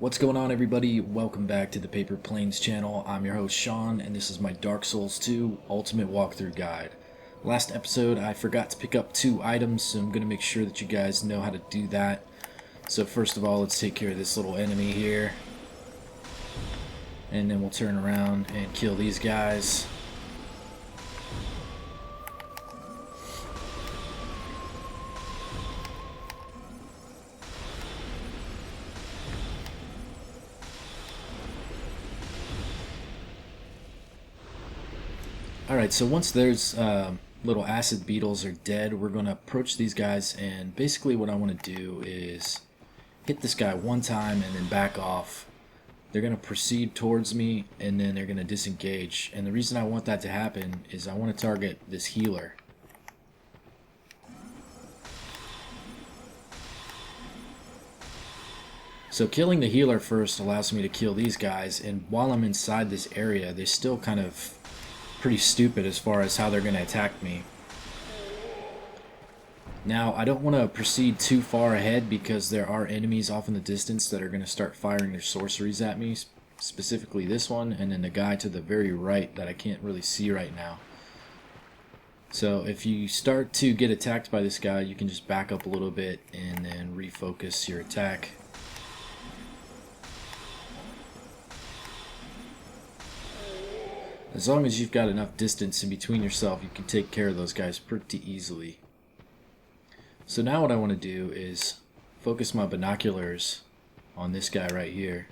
What's going on, everybody? Welcome back to the Paper Planes channel. I'm your host Sean, and this is my Dark Souls 2 Ultimate Walkthrough Guide. Last episode I forgot to pick up 2 items, so I'm going to make sure that you guys know how to do that. So first of all, let's take care of this little enemy here. And then we'll turn around and kill these guys. Alright, so once those little acid beetles are dead, we're going to approach these guys, and basically what I want to do is hit this guy one time and then back off. They're going to proceed towards me, and then they're going to disengage. And the reason I want that to happen is I want to target this healer. So killing the healer first allows me to kill these guys, and while I'm inside this area, they're still kind of pretty stupid as far as how they're going to attack me. Now, I don't want to proceed too far ahead because there are enemies off in the distance that are going to start firing their sorceries at me, specifically this one, and then the guy to the very right that I can't really see right now. So if you start to get attacked by this guy, you can just back up a little bit and then refocus your attack. As long as you've got enough distance in between yourself, you can take care of those guys pretty easily. So now what I want to do is focus my binoculars on this guy right here.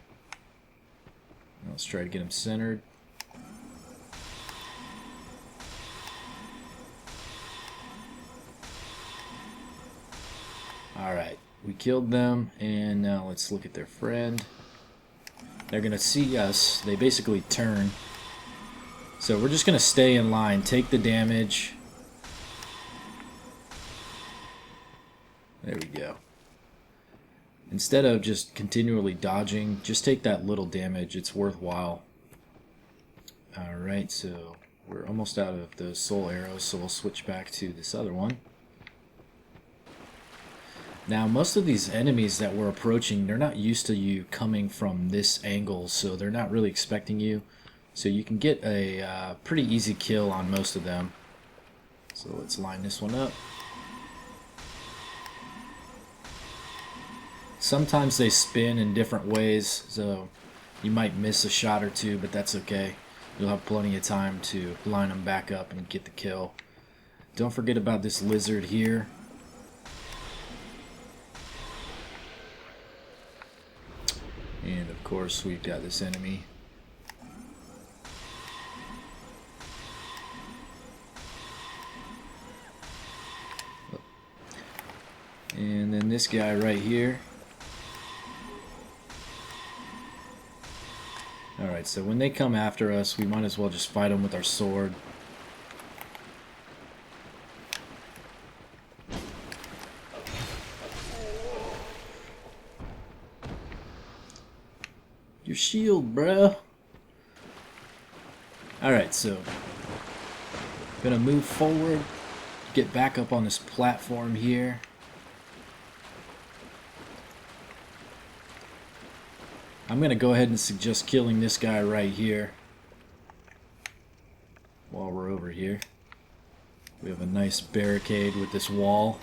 Let's try to get him centered. Alright, we killed them, and now let's look at their friend. They're going to see us. They basically turn. So we're just going to stay in line, take the damage. There we go. Instead of just continually dodging, just take that little damage. It's worthwhile. Alright, so we're almost out of the soul arrows, so we'll switch back to this other one. Now, most of these enemies that we're approaching, they're not used to you coming from this angle, so they're not really expecting you. So you can get a pretty easy kill on most of them. So let's line this one up. Sometimes they spin in different ways, so you might miss a shot or two, but that's okay. You'll have plenty of time to line them back up and get the kill. Don't forget about this lizard here. And of course we've got this enemy. And then this guy right here. Alright, so when they come after us, we might as well just fight them with our sword. Your shield, bro. Alright, so gonna move forward, get back up on this platform here. I'm going to go ahead and suggest killing this guy right here while we're over here. We have a nice barricade with this wall.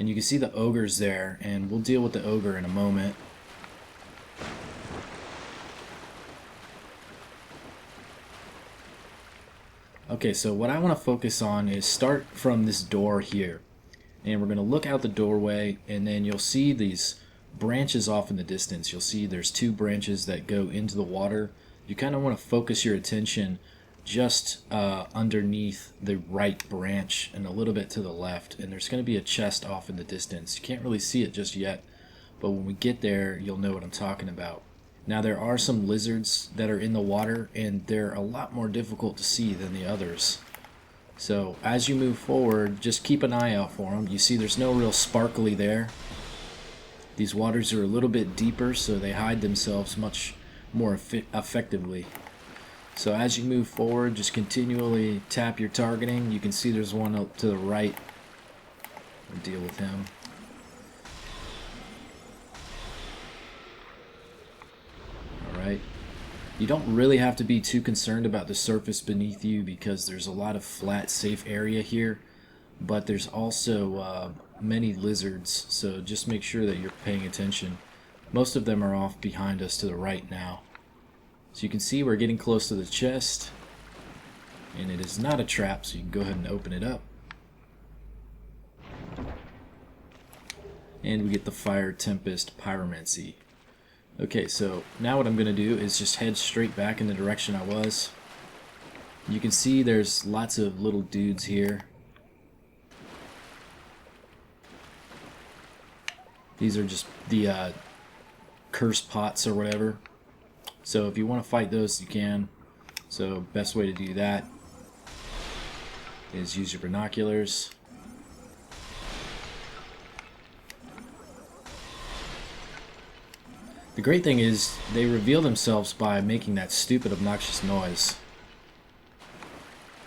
And you can see the ogres there, and we'll deal with the ogre in a moment. Okay, so what I want to focus on is start from this door here. And we're going to look out the doorway, and then you'll see these branches off in the distance. You'll see there's 2 branches that go into the water. You kind of want to focus your attention just underneath the right branch and a little bit to the left. And there's going to be a chest off in the distance. You can't really see it just yet, but when we get there, you'll know what I'm talking about. Now, there are some lizards that are in the water, and they're a lot more difficult to see than the others. So as you move forward, just keep an eye out for them. You see there's no real sparkly there. These waters are a little bit deeper, so they hide themselves much more effectively. So as you move forward, just continually tap your targeting. You can see there's one up to the right We'll deal with him. Alright. You don't really have to be too concerned about the surface beneath you because there's a lot of flat, safe area here. But there's also many lizards, so just make sure that you're paying attention. Most of them are off behind us to the right now. So you can see we're getting close to the chest. And it is not a trap, so you can go ahead and open it up. And we get the Fire Tempest Pyromancy. Okay, so now what I'm going to do is just head straight back in the direction I was. You can see there's lots of little dudes here. These are just the curse pots or whatever. So if you want to fight those, you can. So best way to do that is use your binoculars. The great thing is they reveal themselves by making that stupid obnoxious noise.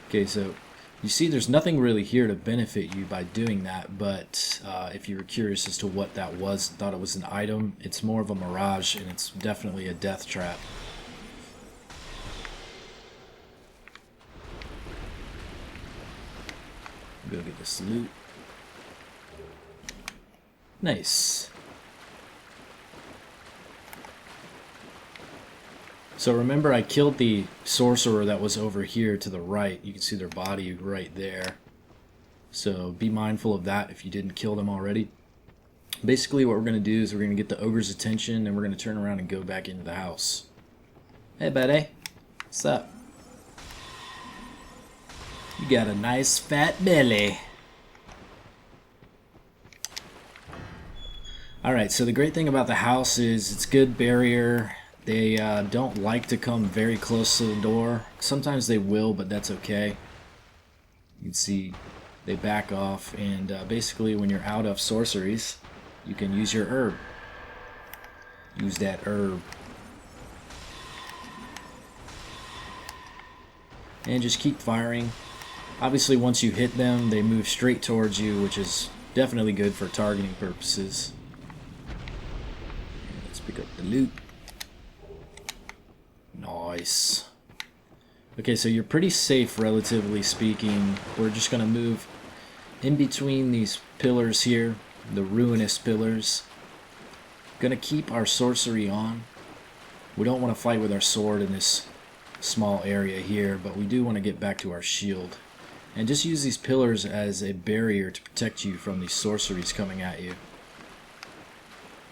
Okay, so you see there's nothing really here to benefit you by doing that, but if you were curious as to what that was, thought it was an item, it's more of a mirage and it's definitely a death trap. Go get this loot. Nice. So remember I killed the sorcerer that was over here to the right. You can see their body right there. So be mindful of that if you didn't kill them already. Basically what we're going to do is we're going to get the ogre's attention and we're going to turn around and go back into the house. Hey buddy, what's up? You got a nice fat belly. Alright, so the great thing about the house is it's good barrier. They don't like to come very close to the door. Sometimes they will, but that's okay. You can see they back off, and basically when you're out of sorceries, you can use your herb. Use that herb. And just keep firing. Obviously once you hit them, they move straight towards you, which is definitely good for targeting purposes. And let's pick up the loot. Nice. Okay, so you're pretty safe, relatively speaking. We're just going to move in between these pillars here, the ruinous pillars. Going to keep our sorcery on. We don't want to fight with our sword in this small area here, but we do want to get back to our shield. And just use these pillars as a barrier to protect you from these sorceries coming at you.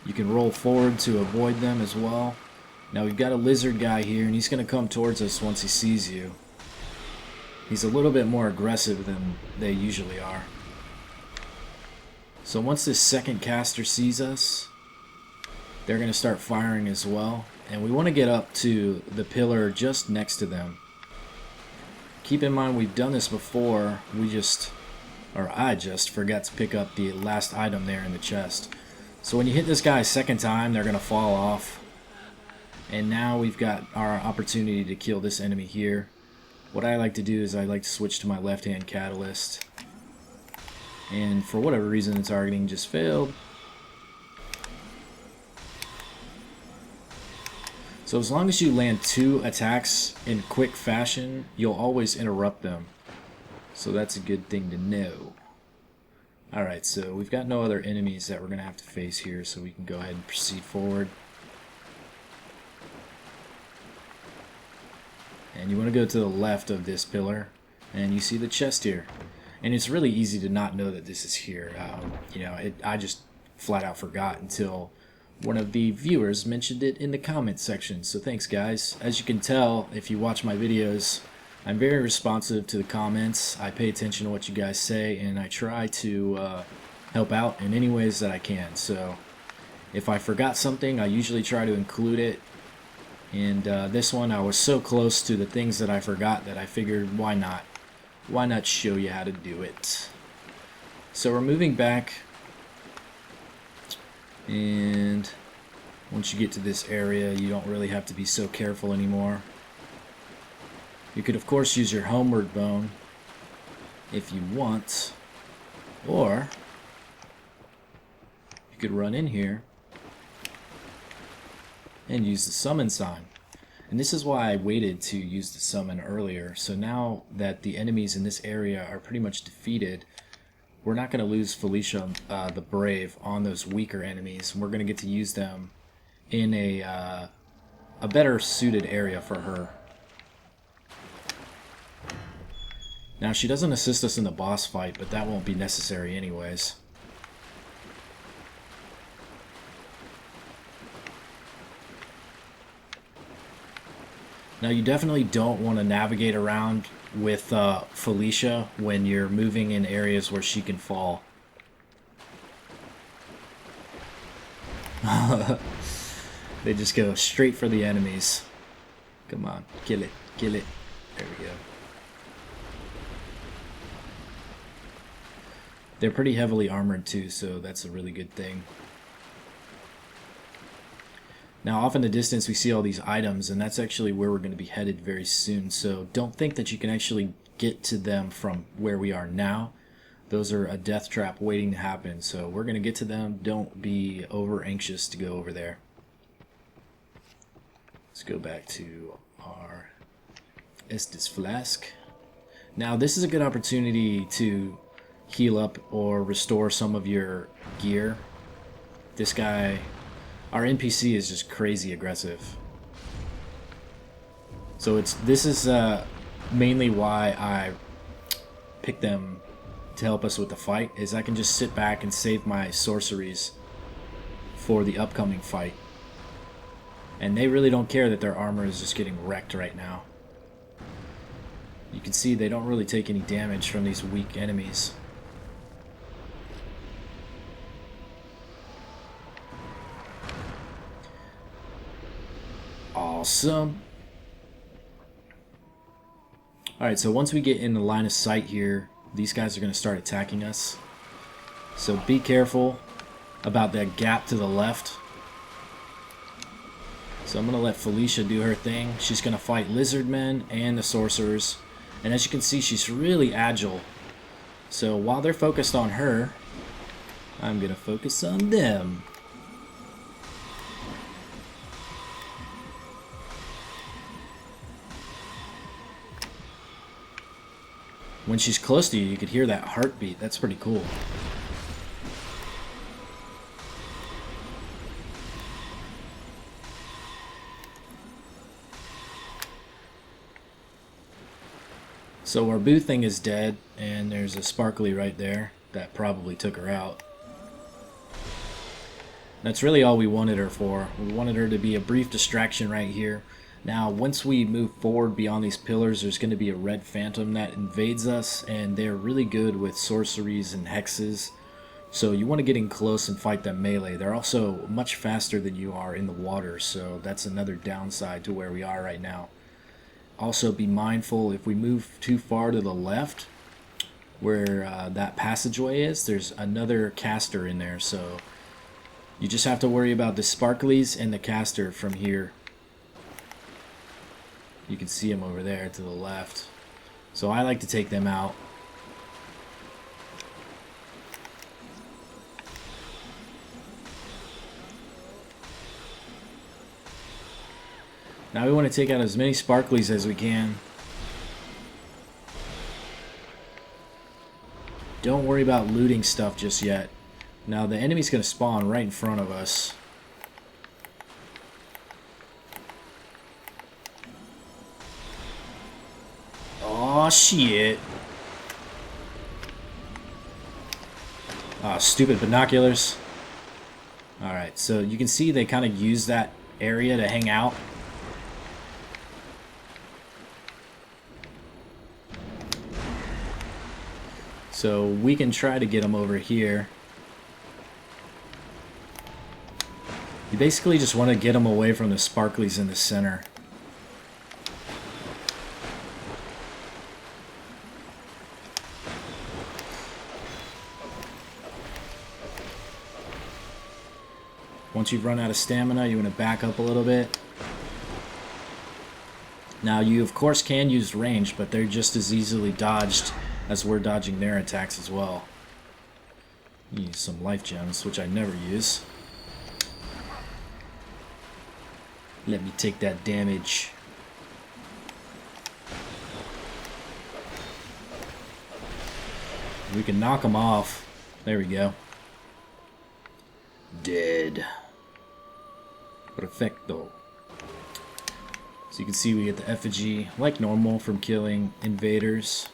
You can roll forward to avoid them as well. Now we've got a lizard guy here, and he's going to come towards us once he sees you. He's a little bit more aggressive than they usually are. So once this second caster sees us, they're going to start firing as well. And we want to get up to the pillar just next to them. Keep in mind we've done this before. I just forgot to pick up the last item there in the chest. So when you hit this guy a second time, they're going to fall off. And now we've got our opportunity to kill this enemy here. What I like to do is I like to switch to my left-hand catalyst. And for whatever reason the targeting just failed. So as long as you land 2 attacks in quick fashion, you'll always interrupt them. So that's a good thing to know. Alright, so we've got no other enemies that we're going to have to face here, so we can go ahead and proceed forward. And you want to go to the left of this pillar, and you see the chest here. And it's really easy to not know that this is here. I just flat out forgot until one of the viewers mentioned it in the comment section. So thanks guys. As you can tell, if you watch my videos, I'm very responsive to the comments. I pay attention to what you guys say, and I try to help out in any ways that I can. So if I forgot something, I usually try to include it. And this one, I was so close to the things that I forgot that I figured, why not? Why not show you how to do it? So we're moving back. And once you get to this area, you don't really have to be so careful anymore. You could, of course, use your homeward bone if you want. Or you could run in here and use the summon sign. And this is why I waited to use the summon earlier. So now that the enemies in this area are pretty much defeated, we're not going to lose Felicia the Brave on those weaker enemies. We're going to get to use them in a better suited area for her. Now she doesn't assist us in the boss fight, but that won't be necessary anyways. Now you definitely don't want to navigate around with Felicia when you're moving in areas where she can fall. They just go straight for the enemies. Come on, kill it, kill it. There we go. They're pretty heavily armored too, so that's a really good thing. Now off in the distance we see all these items, and that's actually where we're going to be headed very soon, so don't think that you can actually get to them from where we are now. Those are a death trap waiting to happen, so we're going to get to them. Don't be over anxious to go over there. Let's go back to our Estus Flask. Now this is a good opportunity to heal up or restore some of your gear. This guy, our NPC, is just crazy aggressive. So this is mainly why I picked them to help us with the fight, is I can just sit back and save my sorceries for the upcoming fight. And they really don't care that their armor is just getting wrecked right now. You can see they don't really take any damage from these weak enemies. Awesome. Alright, so once we get in the line of sight here, these guys are going to start attacking us. So be careful about that gap to the left. So I'm going to let Felicia do her thing. She's going to fight lizardmen and the sorcerers. And as you can see, she's really agile. So while they're focused on her, I'm going to focus on them. When she's close to you, you could hear that heartbeat. That's pretty cool. So our boo thing is dead, and there's a sparkly right there that probably took her out. That's really all we wanted her for. We wanted her to be a brief distraction right here. Now, once we move forward beyond these pillars, there's going to be a red phantom that invades us, and they're really good with sorceries and hexes. So you want to get in close and fight them melee. They're also much faster than you are in the water, so that's another downside to where we are right now. Also be mindful, if we move too far to the left, where that passageway is, there's another caster in there, so you just have to worry about the sparklies and the caster from here. You can see them over there to the left. So I like to take them out. Now we want to take out as many sparklies as we can. Don't worry about looting stuff just yet. Now the enemy's going to spawn right in front of us. Oh shit. Oh, stupid binoculars. Alright, so you can see they kind of use that area to hang out. So we can try to get them over here. You basically just want to get them away from the sparklies in the center. Once you've run out of stamina, you want to back up a little bit. Now you of course can use range, but they're just as easily dodged as we're dodging their attacks as well. Use some life gems, which I never use. Let me take that damage. We can knock them off. There we go. Dead. Perfecto. So you can see we get the effigy, like normal, from killing invaders.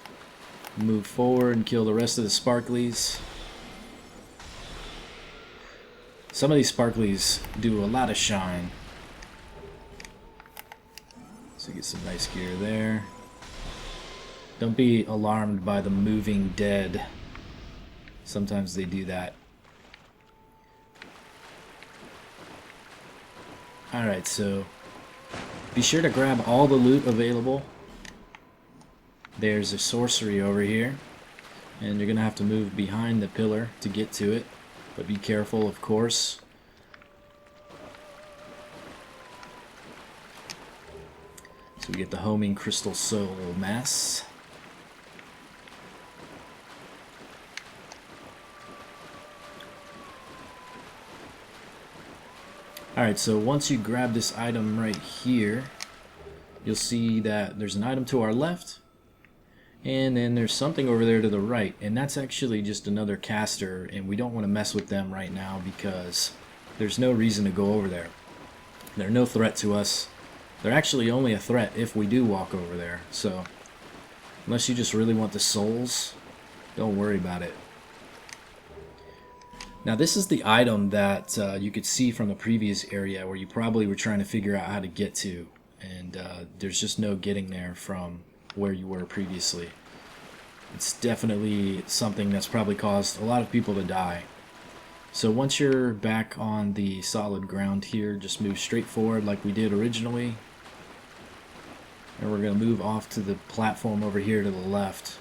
Move forward and kill the rest of the sparklies. Some of these sparklies do a lot of shine. So get some nice gear there. Don't be alarmed by the moving dead. Sometimes they do that. Alright, so be sure to grab all the loot available. There's a sorcery over here, and you're going to have to move behind the pillar to get to it, but be careful, of course. So we get the homing crystal soul mass. Alright, so once you grab this item right here, you'll see that there's an item to our left, and then there's something over there to the right, and that's actually just another caster, and we don't want to mess with them right now because there's no reason to go over there. They're no threat to us. They're actually only a threat if we do walk over there, so unless you just really want the souls, don't worry about it. Now this is the item that you could see from the previous area where you probably were trying to figure out how to get to, and there's just no getting there from where you were previously. It's definitely something that's probably caused a lot of people to die. So once you're back on the solid ground here, just move straight forward like we did originally. And we're going to move off to the platform over here to the left.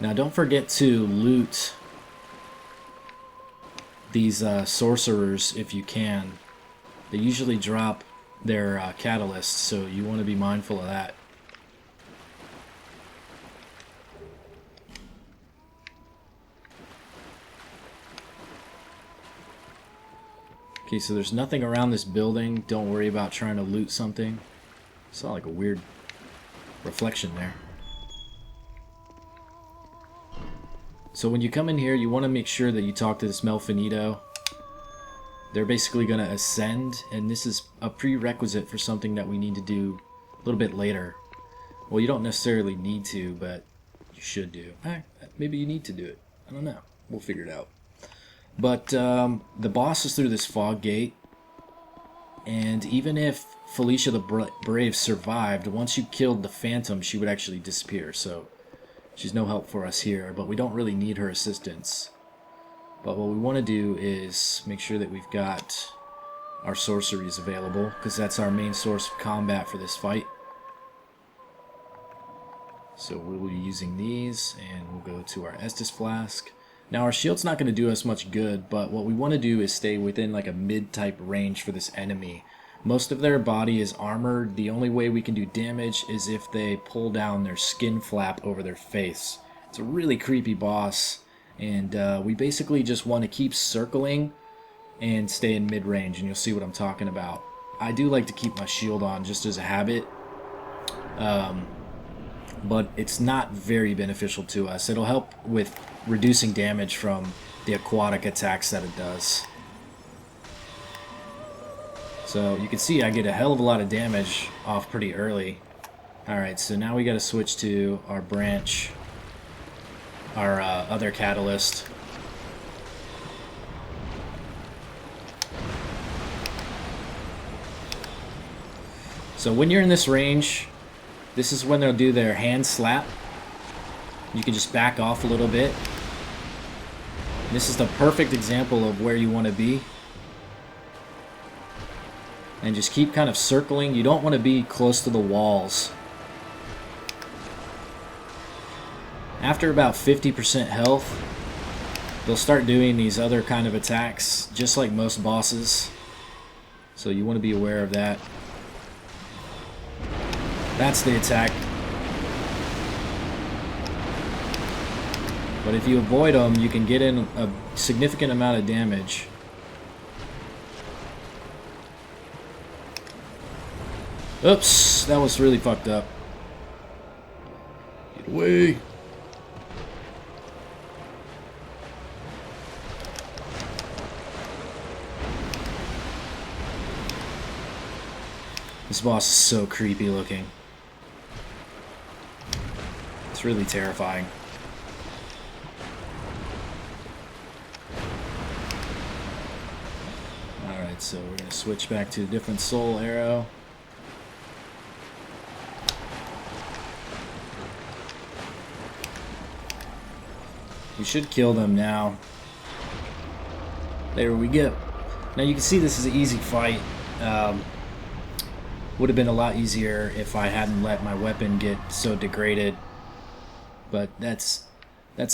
Now don't forget to loot these sorcerers if you can. They usually drop their catalysts, so you want to be mindful of that. Okay, so there's nothing around this building. Don't worry about trying to loot something. I saw like a weird reflection there. So when you come in here, you want to make sure that you talk to this Melfinito. They're basically going to ascend, and this is a prerequisite for something that we need to do a little bit later. Well, you don't necessarily need to, but you should do. Maybe you need to do it. I don't know. We'll figure it out. But the boss is through this fog gate, and even if Felicia the Brave survived, once you killed the Phantom, she would actually disappear. So she's no help for us here, but we don't really need her assistance. But what we want to do is make sure that we've got our sorceries available, because that's our main source of combat for this fight. So we'll be using these, and we'll go to our Estus Flask. Now our shield's not going to do us much good, but what we want to do is stay within like a mid-type range for this enemy. Most of their body is armored. The only way we can do damage is if they pull down their skin flap over their face. It's a really creepy boss, and we basically just want to keep circling and stay in mid-range, and you'll see what I'm talking about. I do like to keep my shield on just as a habit, but it's not very beneficial to us. It'll help with reducing damage from the aquatic attacks that it does. So you can see I get a hell of a lot of damage off pretty early. Alright, so now we gotta switch to our branch, our other catalyst. So when you're in this range, this is when they'll do their hand slap. You can just back off a little bit. This is the perfect example of where you want to be. And just keep kind of circling. You don't want to be close to the walls. After about 50% health, they'll start doing these other kind of attacks, just like most bosses. So you want to be aware of that. That's the attack. But if you avoid them, you can get in a significant amount of damage. Oops, that was really fucked up. Get away. This boss is so creepy looking. It's really terrifying. Alright, so we're going to switch back to a different soul arrow. We should kill them now. There we go. Now you can see this is an easy fight. Would have been a lot easier if I hadn't let my weapon get so degraded. But that's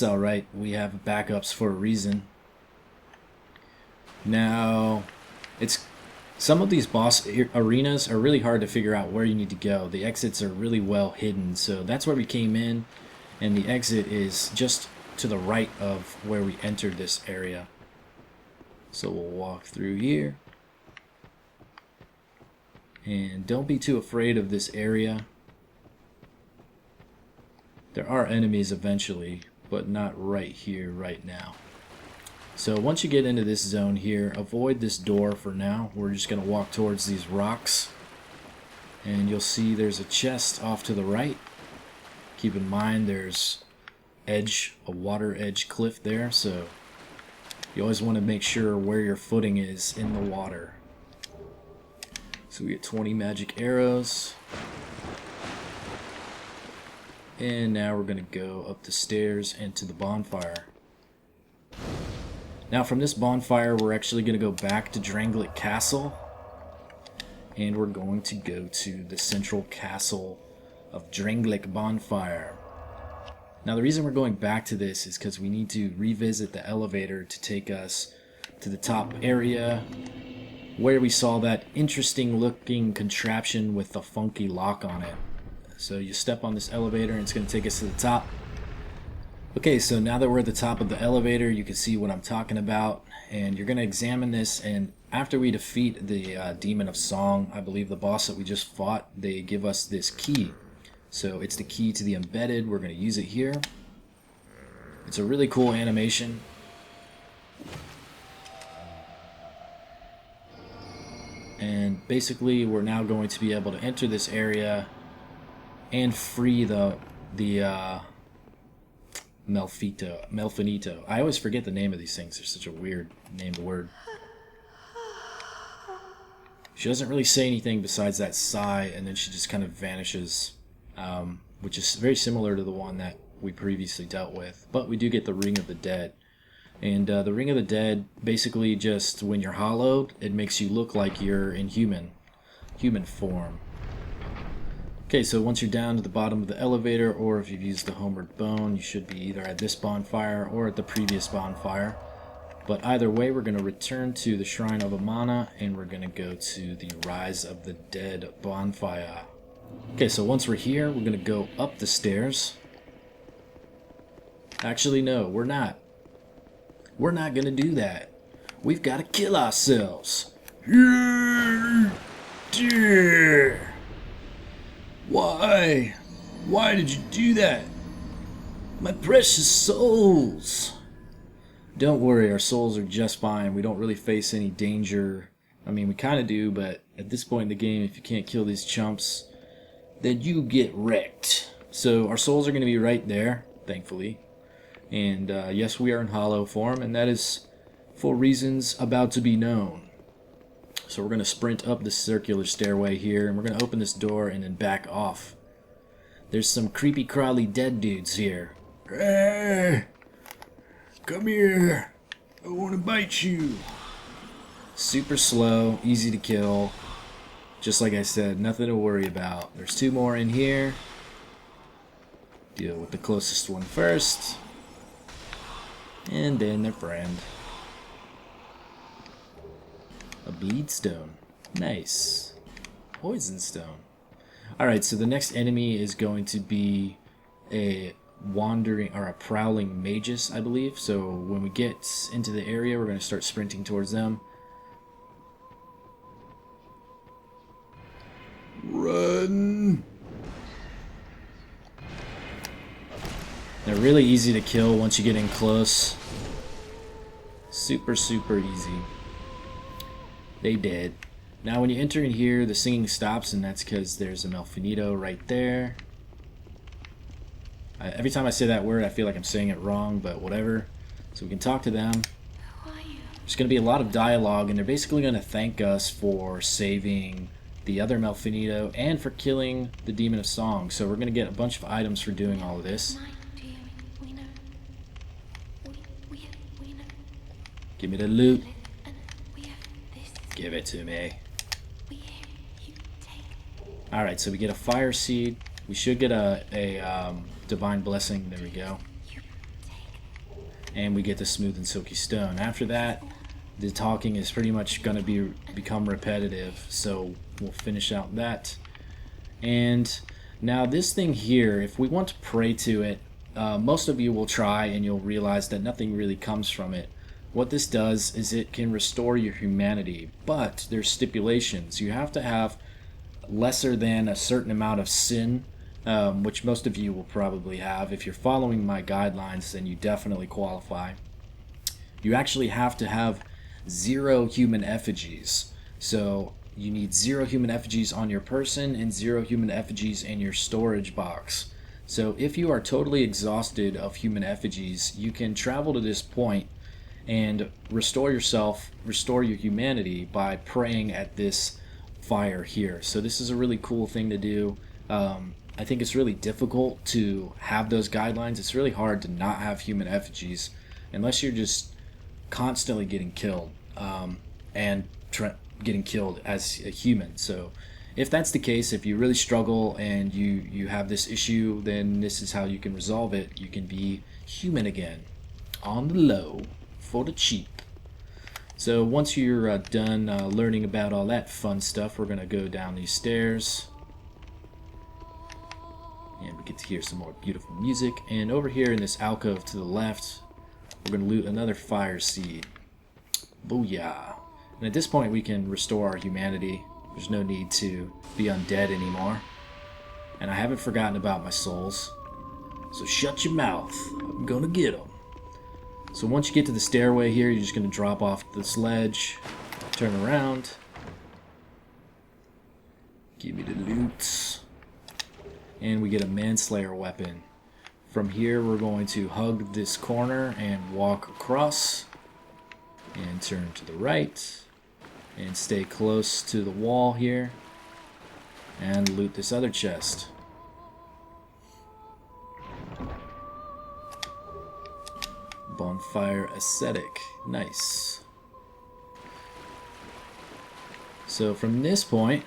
alright. We have backups for a reason. Now, some of these boss arenas are really hard to figure out where you need to go. The exits are really well hidden, so that's where we came in, and the exit is just to the right of where we entered this area. So we'll walk through here. And don't be too afraid of this area. There are enemies eventually, but not right here, right now. So once you get into this zone here, avoid this door for now. We're just going to walk towards these rocks. And you'll see there's a chest off to the right. Keep in mind there's a water edge cliff there, so you always want to make sure where your footing is in the water. So we get 20 magic arrows. And now we're going to go up the stairs and to the bonfire. Now from this bonfire we're actually going to go back to Drangleic Castle. And we're going to go to the central castle of Drangleic Bonfire. Now the reason we're going back to this is because we need to revisit the elevator to take us to the top area where we saw that interesting looking contraption with the funky lock on it. So you step on this elevator and it's going to take us to the top. Okay, so now that we're at the top of the elevator, you can see what I'm talking about, and you're going to examine this, and after we defeat the Demon of Song, I believe the boss that we just fought, they give us this key. So it's the key to the embedded. We're going to use it here. It's a really cool animation. And basically we're now going to be able to enter this area and free the Melfinito. I always forget the name of these things. They're such a weird named word. She doesn't really say anything besides that sigh, and then she just kind of vanishes, which is very similar to the one that we previously dealt with. But we do get the Ring of the Dead. And the Ring of the Dead, basically just when you're hollowed, it makes you look like you're in human form. Okay, so once you're down to the bottom of the elevator, or if you've used the Homeward Bone, you should be either at this bonfire or at the previous bonfire. But either way, we're going to return to the Shrine of Amana, and we're going to go to the Rise of the Dead bonfire. Okay, so once we're here, we're going to go up the stairs. Actually, no, we're not. We're not going to do that. We've got to kill ourselves. Why? Why did you do that? My precious souls. Don't worry, our souls are just fine. We don't really face any danger. I mean, we kind of do, but at this point in the game, if you can't kill these chumps, then you get wrecked. So our souls are going to be right there, thankfully. And yes, we are in hollow form, and that is for reasons about to be known. So we're going to sprint up the circular stairway here, and we're going to open this door and then back off. There's some creepy crawly dead dudes here. Hey, come here. I want to bite you. Super slow, easy to kill. Just like I said, nothing to worry about. There's two more in here. Deal with the closest one first. And then their friend. A bleed stone. Nice. Poison stone. Alright, so the next enemy is going to be a wandering or a prowling mages, I believe. So when we get into the area, we're going to start sprinting towards them. Run! They're really easy to kill once you get in close. Super, super easy. They did. Now when you enter in here, the singing stops, and that's because there's a Malfinito right there. Every time I say that word, I feel like I'm saying it wrong, but whatever. So we can talk to them. There's going to be a lot of dialogue, and they're basically going to thank us for saving the other Malfinito and for killing the Demon of Song. So we're going to get a bunch of items for doing all of this. Give me the loot. Give it to me. Alright, so we get a fire seed. We should get a divine blessing. There we go. And we get the smooth and silky stone. After that, the talking is pretty much going to become repetitive. So we'll finish out that. And now this thing here, if we want to pray to it, most of you will try and you'll realize that nothing really comes from it. What this does is it can restore your humanity, but there's stipulations. You have to have lesser than a certain amount of sin, which most of you will probably have. If you're following my guidelines, then you definitely qualify. You actually have to have 0 human effigies. So you need 0 human effigies on your person and 0 human effigies in your storage box. So if you are totally exhausted of human effigies, you can travel to this point and restore yourself, restore your humanity by praying at this fire here. So this is a really cool thing to do. I think it's really difficult to have those guidelines. It's really hard to not have human effigies unless you're just constantly getting killed and getting killed as a human. So if that's the case, if you really struggle and you have this issue, then this is how you can resolve it. You can be human again on the low for the cheap. So once you're done learning about all that fun stuff, we're going to go down these stairs. And we get to hear some more beautiful music. And over here in this alcove to the left, we're going to loot another fire seed. Booyah. And at this point we can restore our humanity. There's no need to be undead anymore. And I haven't forgotten about my souls. So shut your mouth. I'm going to get them. So once you get to the stairway here, you're just going to drop off this ledge, turn around, give me the loot, and we get a manslayer weapon. From here we're going to hug this corner and walk across, and turn to the right, and stay close to the wall here, and loot this other chest. Bonfire ascetic. Nice. So from this point,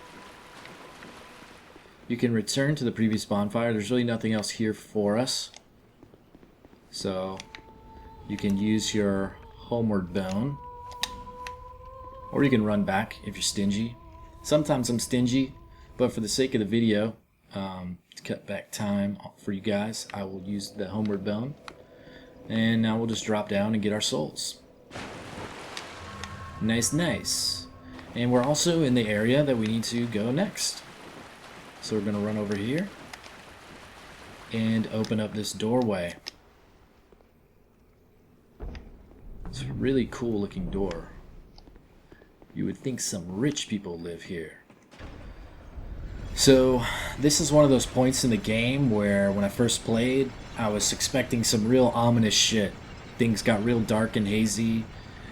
you can return to the previous bonfire. There's really nothing else here for us. So you can use your homeward bone. Or you can run back if you're stingy. Sometimes I'm stingy, but for the sake of the video, to cut back time for you guys, I will use the homeward bone. And now we'll just drop down and get our souls. Nice, nice. And we're also in the area that we need to go next. So we're going to run over here and open up this doorway. It's a really cool looking door. You would think some rich people live here. So this is one of those points in the game where when I first played, I was expecting some real ominous shit. Things got real dark and hazy,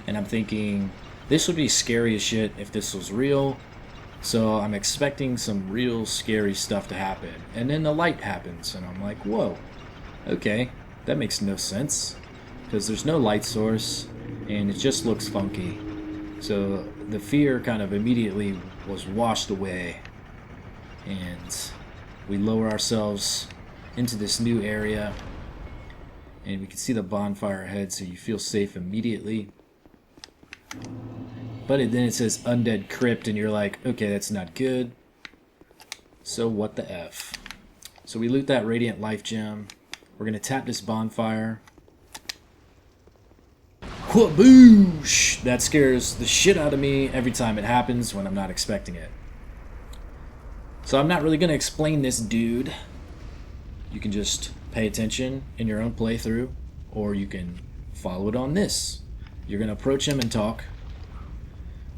and I'm thinking this would be scary as shit if this was real. So I'm expecting some real scary stuff to happen. And then the light happens, and I'm like, whoa, okay, that makes no sense. Because there's no light source, and it just looks funky. So the fear kind of immediately was washed away. And we lower ourselves into this new area, and we can see the bonfire ahead, so you feel safe immediately. But then it says Undead Crypt, and you're like, okay, that's not good. So what the F? So we loot that Radiant Life Gem. We're going to tap this bonfire. Whaboosh! That scares the shit out of me every time it happens when I'm not expecting it. So I'm not really going to explain this dude. You can just pay attention in your own playthrough, or you can follow it on this. You're going to approach him and talk.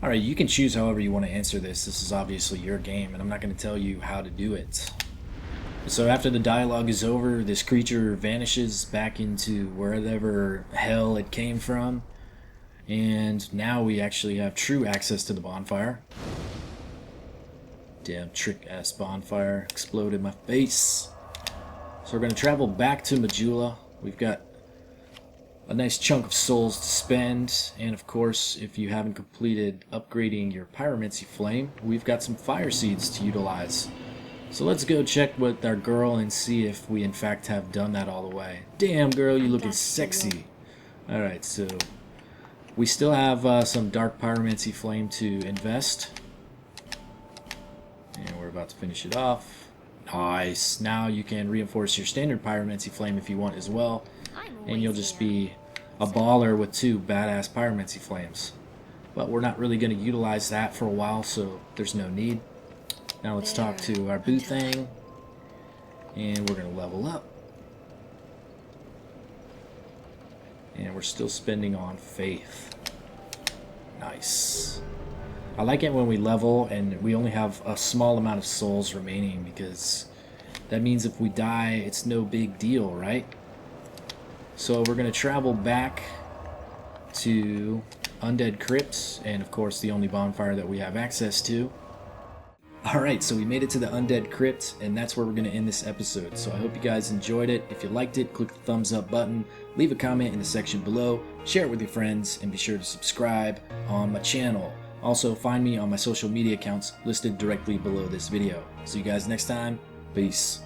Alright, you can choose however you want to answer this. This is obviously your game, and I'm not going to tell you how to do it. So after the dialogue is over, this creature vanishes back into wherever hell it came from. And now we actually have true access to the bonfire. Damn trick-ass bonfire exploded in my face. So we're going to travel back to Majula. We've got a nice chunk of souls to spend. And of course, if you haven't completed upgrading your pyromancy flame, we've got some fire seeds to utilize. So let's go check with our girl and see if we in fact have done that all the way. Damn girl, you looking sexy. Alright, so we still have some dark pyromancy flame to invest. And we're about to finish it off. Nice. Now you can reinforce your standard pyromancy flame if you want as well. And you'll just be a baller with 2 badass pyromancy flames. But we're not really going to utilize that for a while, so there's no need. Now let's talk to our boo thing, and we're going to level up. And we're still spending on faith. Nice. I like it when we level and we only have a small amount of souls remaining, because that means if we die, it's no big deal, right? So we're going to travel back to Undead Crypt, and of course the only bonfire that we have access to. Alright, so we made it to the Undead Crypt, and that's where we're going to end this episode. So I hope you guys enjoyed it. If you liked it, click the thumbs up button, leave a comment in the section below, share it with your friends, and be sure to subscribe on my channel. Also, find me on my social media accounts listed directly below this video. See you guys next time. Peace.